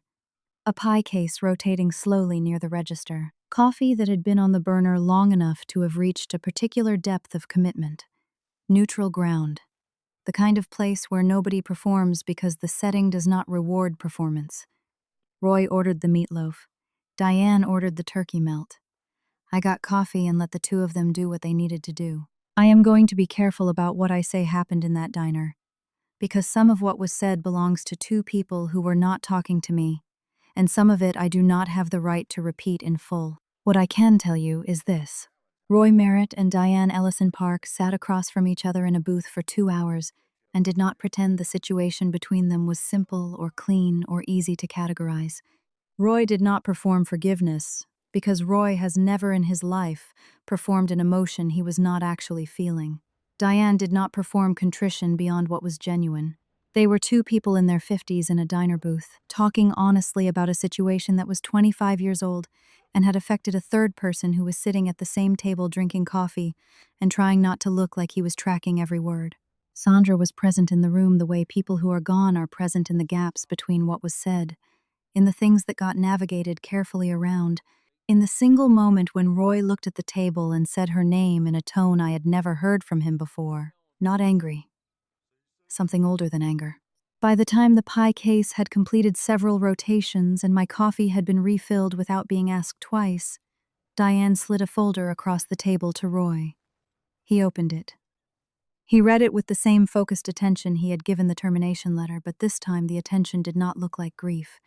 S1: A pie case rotating slowly near the register. Coffee that had been on the burner long enough to have reached a particular depth of commitment. Neutral ground. The kind of place where nobody performs because the setting does not reward performance. Roy ordered the meatloaf. Diane ordered the turkey melt. I got coffee and let the two of them do what they needed to do. I am going to be careful about what I say happened in that diner, because some of what was said belongs to two people who were not talking to me, and some of it I do not have the right to repeat in full. What I can tell you is this. Roy Merritt and Diane Ellison Park sat across from each other in a booth for 2 hours and did not pretend the situation between them was simple or clean or easy to categorize. Roy did not perform forgiveness, because Roy has never in his life performed an emotion he was not actually feeling. Diane did not perform contrition beyond what was genuine. They were two people in their 50s in a diner booth, talking honestly about a situation that was 25 years old and had affected a third person who was sitting at the same table drinking coffee and trying not to look like he was tracking every word. Sandra was present in the room the way people who are gone are present in the gaps between what was said, in the things that got navigated carefully around, in the single moment when Roy looked at the table and said her name in a tone I had never heard from him before, not angry, something older than anger. By the time the pie case had completed several rotations and my coffee had been refilled without being asked twice, Diane slid a folder across the table to Roy. He opened it. He read it with the same focused attention he had given the termination letter, but this time the attention did not look like grief.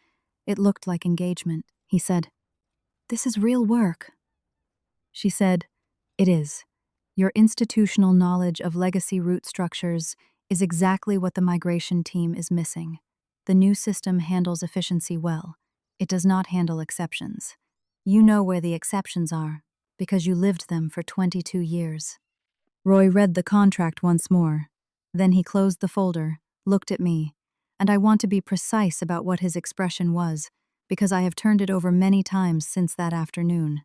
S1: It looked like engagement. He said, "This is real work." She said, "It is. Your institutional knowledge of legacy root structures is exactly what the migration team is missing. The new system handles efficiency well. It does not handle exceptions. You know where the exceptions are, because you lived them for 22 years." Roy read the contract once more. Then he closed the folder, looked at me, and I want to be precise about what his expression was, because I have turned it over many times since that afternoon.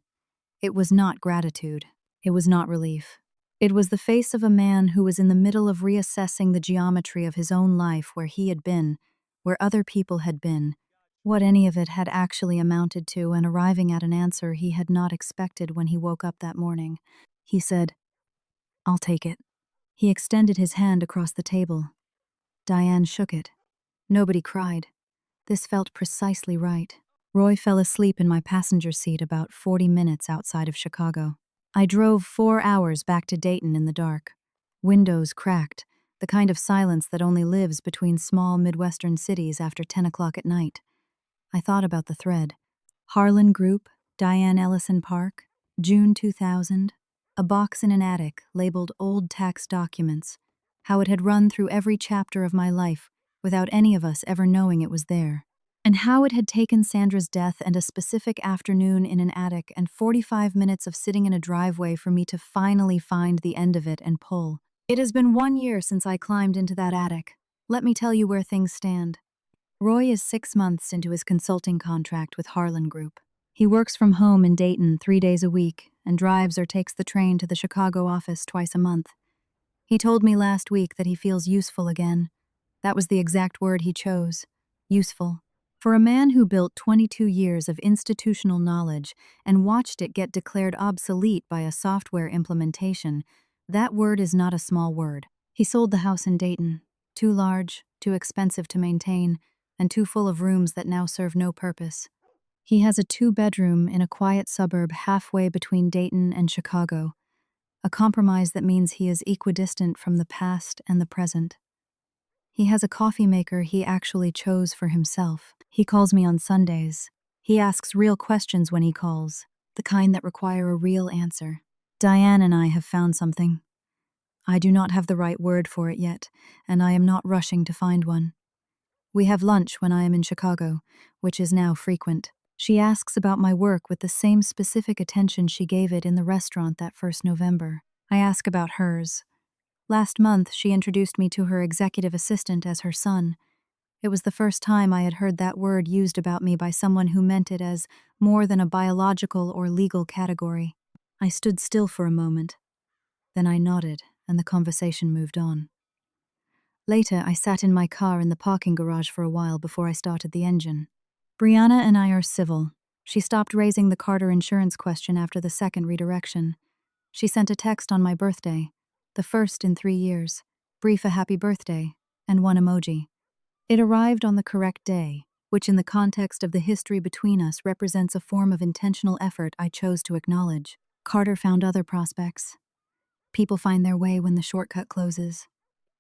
S1: It was not gratitude. It was not relief. It was the face of a man who was in the middle of reassessing the geometry of his own life, where he had been, where other people had been, what any of it had actually amounted to, and arriving at an answer he had not expected when he woke up that morning. He said, "I'll take it." He extended his hand across the table. Diane shook it. Nobody cried. This felt precisely right. Roy fell asleep in my passenger seat about 40 minutes outside of Chicago. I drove 4 hours back to Dayton in the dark. Windows cracked, the kind of silence that only lives between small Midwestern cities after 10 o'clock at night. I thought about the thread. Harlan Group, Diane Ellison Park, June 2000. A box in an attic labeled old tax documents. How it had run through every chapter of my life without any of us ever knowing it was there. And how it had taken Sandra's death and a specific afternoon in an attic and 45 minutes of sitting in a driveway for me to finally find the end of it and pull. It has been 1 year since I climbed into that attic. Let me tell you where things stand. Roy is 6 months into his consulting contract with Harlan Group. He works from home in Dayton 3 days a week and drives or takes the train to the Chicago office twice a month. He told me last week that he feels useful again. That was the exact word he chose. Useful. For a man who built 22 years of institutional knowledge and watched it get declared obsolete by a software implementation, that word is not a small word. He sold the house in Dayton. Too large, too expensive to maintain, and too full of rooms that now serve no purpose. He has a 2-bedroom in a quiet suburb halfway between Dayton and Chicago, a compromise that means he is equidistant from the past and the present. He has a coffee maker he actually chose for himself. He calls me on Sundays. He asks real questions when he calls, the kind that require a real answer. Diane and I have found something. I do not have the right word for it yet, and I am not rushing to find one. We have lunch when I am in Chicago, which is now frequent. She asks about my work with the same specific attention she gave it in the restaurant that first November. I ask about hers. Last month, she introduced me to her executive assistant as her son. It was the first time I had heard that word used about me by someone who meant it as more than a biological or legal category. I stood still for a moment. Then I nodded, and the conversation moved on. Later, I sat in my car in the parking garage for a while before I started the engine. Brianna and I are civil. She stopped raising the Carter insurance question after the second redirection. She sent a text on my birthday, the first in 3 years, brief a happy birthday, and 1 emoji. It arrived on the correct day, which in the context of the history between us represents a form of intentional effort I chose to acknowledge. Carter found other prospects. People find their way when the shortcut closes.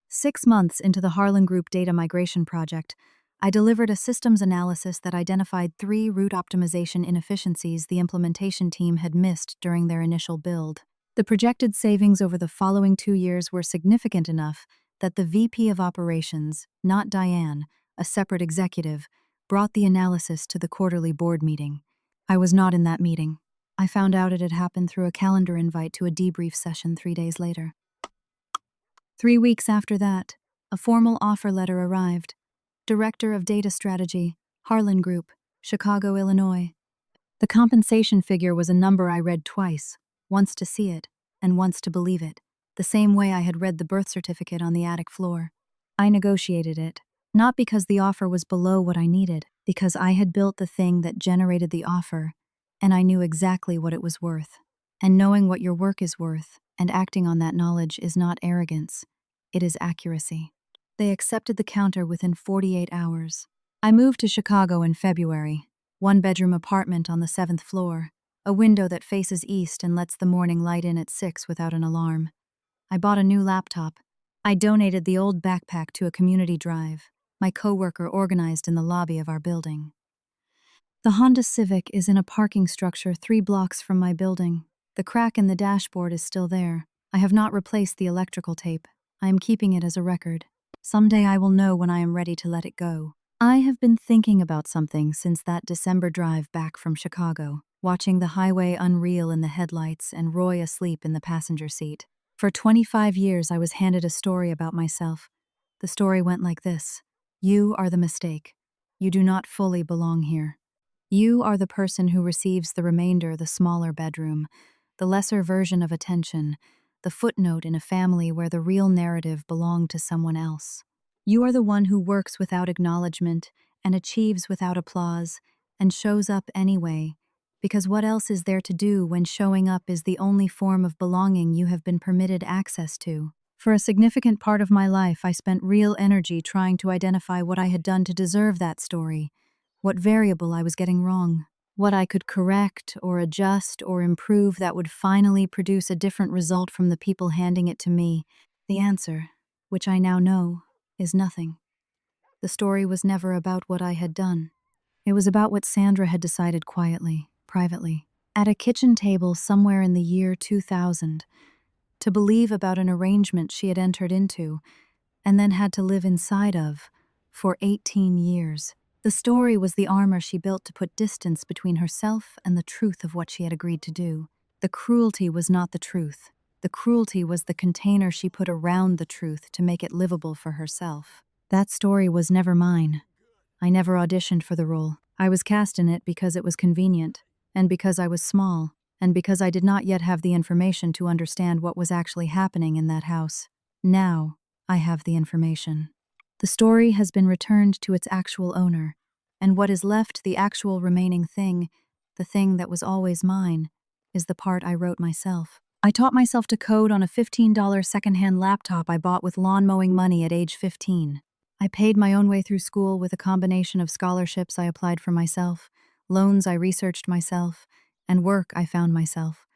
S1: 6 months into the Harlan Group data migration project, I delivered a systems analysis that identified 3 root optimization inefficiencies the implementation team had missed during their initial build. The projected savings over the following 2 years were significant enough that the VP of Operations, not Diane, a separate executive, brought the analysis to the quarterly board meeting. I was not in that meeting. I found out it had happened through a calendar invite to a debrief session 3 days later. 3 weeks after that, a formal offer letter arrived. Director of Data Strategy, Harlan Group, Chicago, Illinois. The compensation figure was a number I read twice, once to see it, and once to believe it. the same way I had read the birth certificate on the attic floor. I negotiated it, not because the offer was below what I needed, because I had built the thing that generated the offer, and I knew exactly what it was worth. And knowing what your work is worth and acting on that knowledge is not arrogance, it is accuracy. They accepted the counter within 48 hours. I moved to Chicago in February, one-bedroom apartment on the 7th floor, a window that faces east and lets the morning light in at 6 without an alarm. I bought a new laptop. I donated the old backpack to a community drive. My coworker organized in the lobby of our building. The Honda Civic is in a parking structure 3 blocks from my building. The crack in the dashboard is still there. I have not replaced the electrical tape. I am keeping it as a record. Someday I will know when I am ready to let it go. I have been thinking about something since that December drive back from Chicago, watching the highway unreel in the headlights and Roy asleep in the passenger seat. For 25 years I was handed a story about myself. The story went like this: you are the mistake. You do not fully belong here. You are the person who receives the remainder, the smaller bedroom, the lesser version of attention, the footnote in a family where the real narrative belonged to someone else. You are the one who works without acknowledgement and achieves without applause and shows up anyway, because what else is there to do when showing up is the only form of belonging you have been permitted access to? For a significant part of my life, I spent real energy trying to identify what I had done to deserve that story, what variable I was getting wrong, what I could correct or adjust or improve that would finally produce a different result from the people handing it to me. The answer, which I now know, is nothing. The story was never about what I had done. It was about what Sandra had decided quietly, privately, at a kitchen table somewhere in the year 2000, to believe about an arrangement she had entered into and then had to live inside of for 18 years. The story was the armor she built to put distance between herself and the truth of what she had agreed to do. The cruelty was not the truth. The cruelty was the container she put around the truth to make it livable for herself. That story was never mine. I never auditioned for the role. I was cast in it because it was convenient, and because I was small, and because I did not yet have the information to understand what was actually happening in that house. Now, I have the information. The story has been returned to its actual owner, and what is left, the actual remaining thing, the thing that was always mine, is the part I wrote myself. I taught myself to code on a $15 secondhand laptop I bought with lawn mowing money at age 15. I paid my own way through school with a combination of scholarships I applied for myself, loans I researched myself, and work I found myself.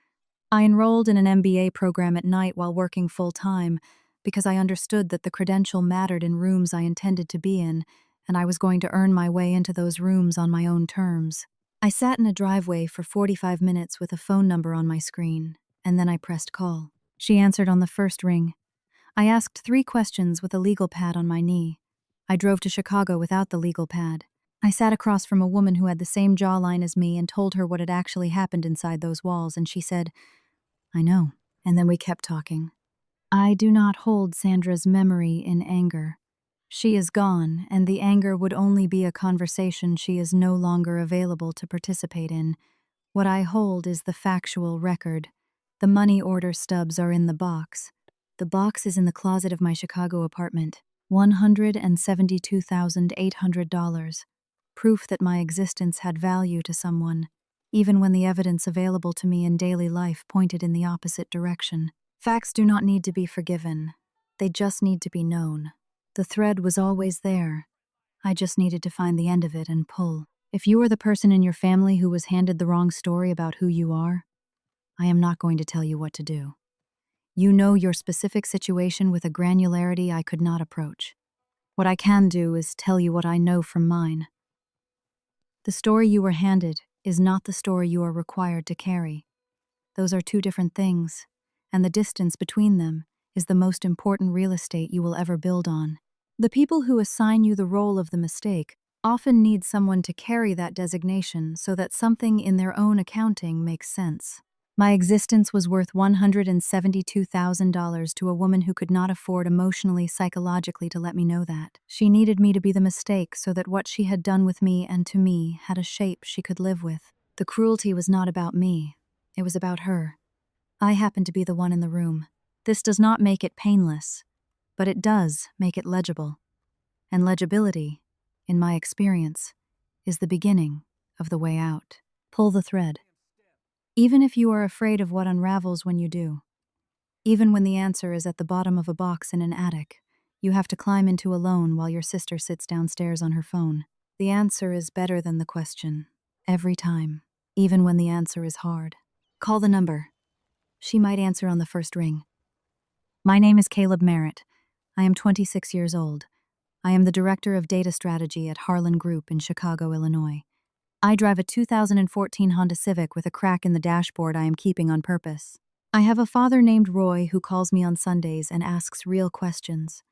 S1: I enrolled in an MBA program at night while working full-time because I understood that the credential mattered in rooms I intended to be in, and I was going to earn my way into those rooms on my own terms. I sat in a driveway for 45 minutes with a phone number on my screen, and then I pressed call. She answered on the first ring. I asked 3 questions with a legal pad on my knee. I drove to Chicago without the legal pad. I sat across from a woman who had the same jawline as me and told her what had actually happened inside those walls, and she said, "I know." And then we kept talking. I do not hold Sandra's memory in anger. She is gone, and the anger would only be a conversation she is no longer available to participate in. What I hold is the factual record. The money order stubs are in the box. The box is in the closet of my Chicago apartment. $172,800. Proof that my existence had value to someone, even when the evidence available to me in daily life pointed in the opposite direction. Facts do not need to be forgiven. They just need to be known. The thread was always there. I just needed to find the end of it and pull. If you are the person in your family who was handed the wrong story about who you are, I am not going to tell you what to do. You know your specific situation with a granularity I could not approach. What I can do is tell you what I know from mine. The story you were handed is not the story you are required to carry. Those are 2 different things, and the distance between them is the most important real estate you will ever build on. The people who assign you the role of the mistake often need someone to carry that designation so that something in their own accounting makes sense. My existence was worth $172,000 to a woman who could not afford emotionally, psychologically to let me know that. She needed me to be the mistake so that what she had done with me and to me had a shape she could live with. The cruelty was not about me. It was about her. I happened to be the one in the room. This does not make it painless, but it does make it legible. And legibility, in my experience, is the beginning of the way out. Pull the thread. Even if you are afraid of what unravels when you do, even when the answer is at the bottom of a box in an attic, you have to climb into alone while your sister sits downstairs on her phone. The answer is better than the question, every time, even when the answer is hard. Call the number. She might answer on the first ring. My name is Caleb Merritt. I am 26 years old. I am the Director of Data Strategy at Harlan Group in Chicago, Illinois. I drive a 2014 Honda Civic with a crack in the dashboard I am keeping on purpose. I have a father named Roy who calls me on Sundays and asks real questions.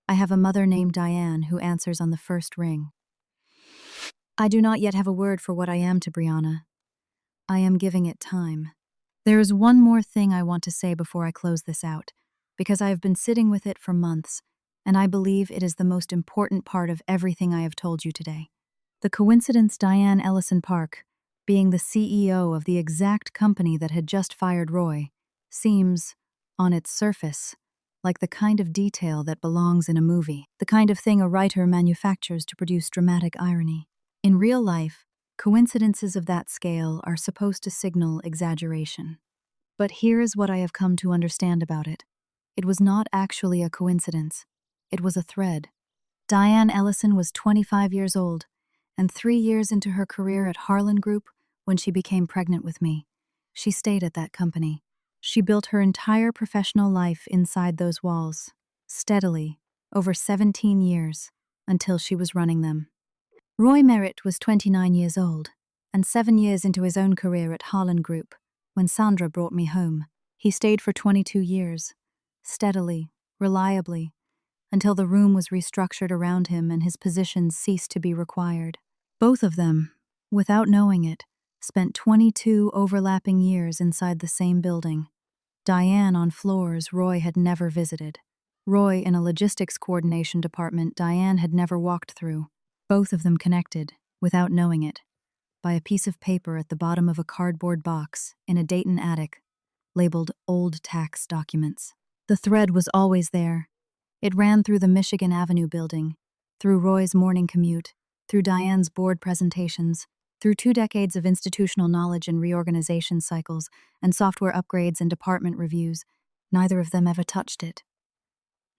S1: I have a mother named Diane who answers on the first ring. I do not yet have a word for what I am to Brianna. I am giving it time. There is one more thing I want to say before I close this out, because I have been sitting with it for months, and I believe it is the most important part of everything I have told you today. The coincidence Diane Ellison Park, being the CEO of the exact company that had just fired Roy, seems, on its surface, like the kind of detail that belongs in a movie, the kind of thing a writer manufactures to produce dramatic irony. In real life, coincidences of that scale are supposed to signal exaggeration. But here is what I have come to understand about it. It was not actually a coincidence. It was a thread. Diane Ellison was 25 years old, and 3 years into her career at Harlan Group when she became pregnant with me. She stayed at that company. She built her entire professional life inside those walls, steadily, over 17 years, until she was running them. Roy Merritt was 29 years old, and 7 years into his own career at Harlan Group, when Sandra brought me home. He stayed for 22 years, steadily, reliably, until the room was restructured around him and his positions ceased to be required. Both of them, without knowing it, spent 22 overlapping years inside the same building. Diane on floors Roy had never visited. Roy in a logistics coordination department Diane had never walked through. Both of them connected, without knowing it, by a piece of paper at the bottom of a cardboard box in a Dayton attic, labeled Old Tax Documents. The thread was always there. It ran through the Michigan Avenue building, through Roy's morning commute, through Diane's board presentations, through 2 decades of institutional knowledge and reorganization cycles, and software upgrades and department reviews. Neither of them ever touched it.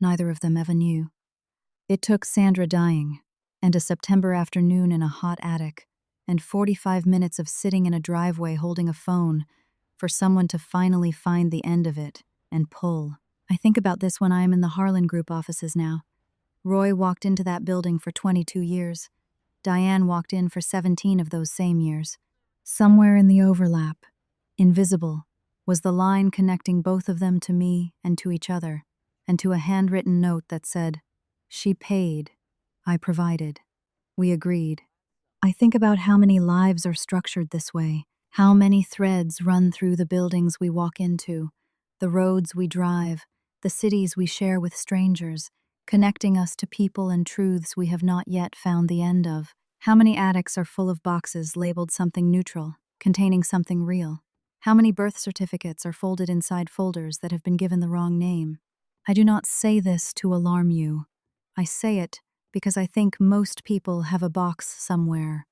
S1: Neither of them ever knew. It took Sandra dying, and a September afternoon in a hot attic, and 45 minutes of sitting in a driveway holding a phone, for someone to finally find the end of it and pull. I think about this when I am in the Harlan Group offices now. Roy walked into that building for 22 years. Diane walked in for 17 of those same years. Somewhere in the overlap, invisible, was the line connecting both of them to me and to each other, and to a handwritten note that said, "She paid, I provided, we agreed." I think about how many lives are structured this way, how many threads run through the buildings we walk into, the roads we drive, the cities we share with strangers, connecting us to people and truths we have not yet found the end of. How many attics are full of boxes labeled something neutral, containing something real? How many birth certificates are folded inside folders that have been given the wrong name? I do not say this to alarm you. I say it because I think most people have a box somewhere.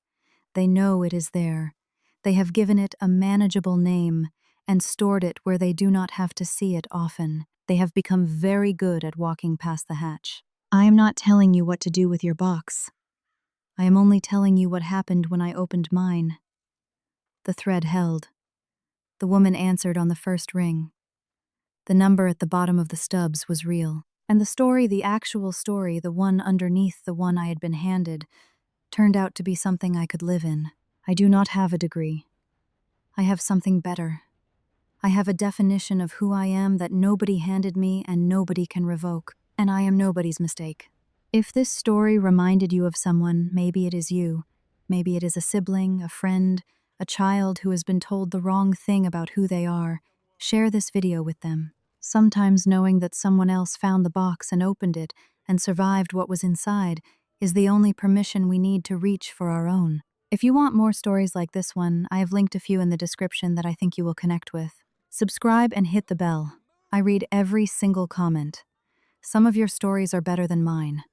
S1: They know it is there. They have given it a manageable name and stored it where they do not have to see it often. They have become very good at walking past the hatch. I am not telling you what to do with your box. I am only telling you what happened when I opened mine. The thread held. The woman answered on the first ring. The number at the bottom of the stubs was real. And the story, the actual story, the one underneath the one I had been handed, turned out to be something I could live in. I do not have a degree. I have something better. I have a definition of who I am that nobody handed me and nobody can revoke, and I am nobody's mistake. If this story reminded you of someone, maybe it is you. Maybe it is a sibling, a friend, a child who has been told the wrong thing about who they are. Share this video with them. Sometimes knowing that someone else found the box and opened it and survived what was inside is the only permission we need to reach for our own. If you want more stories like this one, I have linked a few in the description that I think you will connect with. Subscribe and hit the bell. I read every single comment. Some of your stories are better than mine.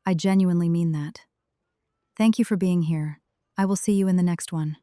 S1: I genuinely mean that. Thank you for being here. I will see you in the next one.